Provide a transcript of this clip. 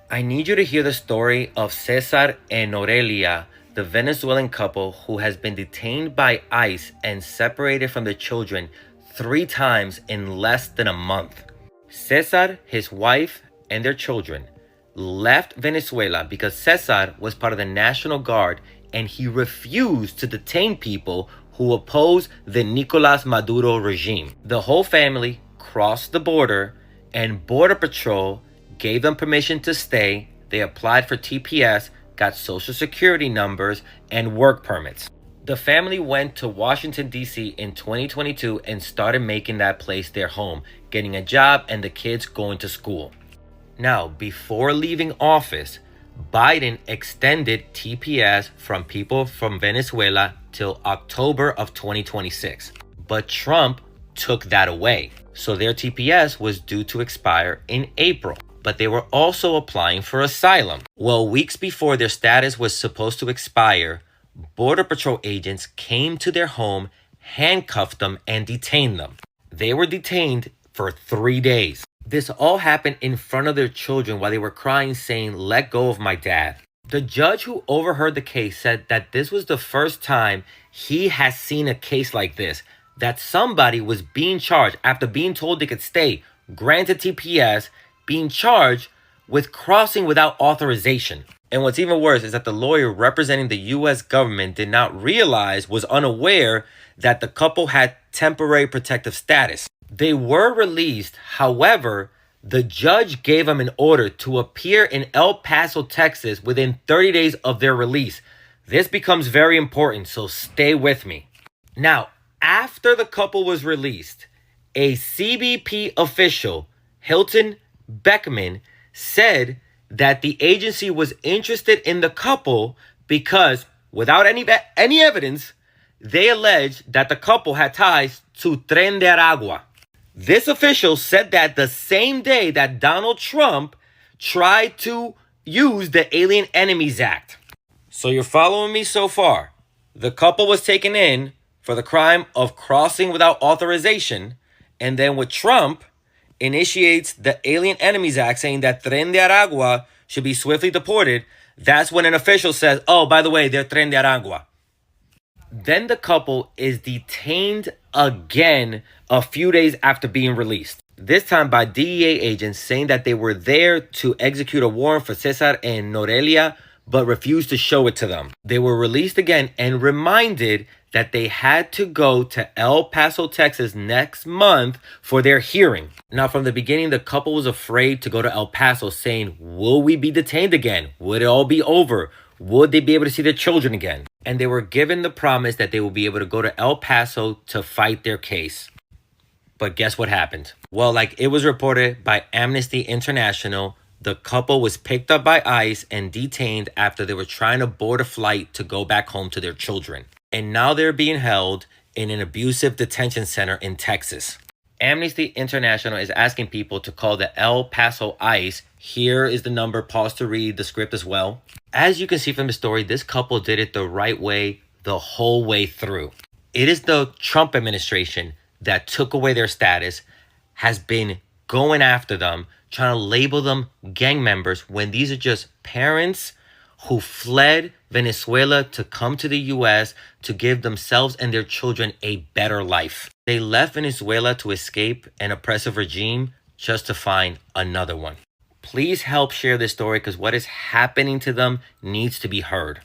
I need you to hear the story of Cesar and Norelia, the Venezuelan couple who has been detained by ICE and separated from their children 3 times in less than a month. Cesar, his wife, and their children left Venezuela because Cesar was part of the National Guard and he refused to detain people who oppose the Nicolas Maduro regime. The whole family crossed the border and Border Patrol gave them permission to stay. They applied for TPS, got social security numbers, and work permits. The family went to Washington, D.C. in 2022 and started making that place their home, getting a job and the kids going to school. Now, before leaving office, Biden extended TPS from people from Venezuela till October of 2026. But Trump took that away. So their TPS was due to expire in April. But they were also applying for asylum. Well, weeks before their status was supposed to expire, Border Patrol agents came to their home, handcuffed them, and detained them. They were detained for 3 days. This all happened in front of their children while they were crying, saying, "Let go of my dad." The judge who overheard the case said that this was the first time he has seen a case like this, that somebody was being charged after being told they could stay, granted TPS, being charged with crossing without authorization. And what's even worse is that the lawyer representing the U.S. government did not realize, was unaware that the couple had temporary protective status. They were released. However, the judge gave them an order to appear in El Paso, Texas within 30 days of their release. This becomes very important, so stay with me. Now, after the couple was released, a CBP official, Hilton Beckman, said that the agency was interested in the couple because, without any evidence, they alleged that the couple had ties to Tren de Aragua. This official said that the same day that Donald Trump tried to use the Alien Enemies Act. So you're following me so far? The couple was taken in for the crime of crossing without authorization, and then with Trump, initiates the Alien Enemies Act saying that Tren de Aragua should be swiftly deported. That's when an official says, "Oh, by the way, they're Tren de Aragua." Then the couple is detained again a few days after being released. This time by DEA agents saying that they were there to execute a warrant for Cesar and Norelia, but refused to show it to them. They were released again and reminded that they had to go to El Paso, Texas next month for their hearing. Now, from the beginning, the couple was afraid to go to El Paso, saying, "Will we be detained again? Would it all be over? Would they be able to see their children again?" And they were given the promise that they will be able to go to El Paso to fight their case. But guess what happened? Well, like it was reported by Amnesty International, the couple was picked up by ICE and detained after they were trying to board a flight to go back home to their children. And now they're being held in an abusive detention center in Texas. Amnesty International is asking people to call the El Paso ICE. Here is the number. Pause to read the script as well. As you can see from the story, this couple did it the right way the whole way through. It is the Trump administration that took away their status, has been going after them, trying to label them gang members when these are just parents who fled Venezuela to come to the U.S. to give themselves and their children a better life. They left Venezuela to escape an oppressive regime just to find another one. Please help share this story because what is happening to them needs to be heard.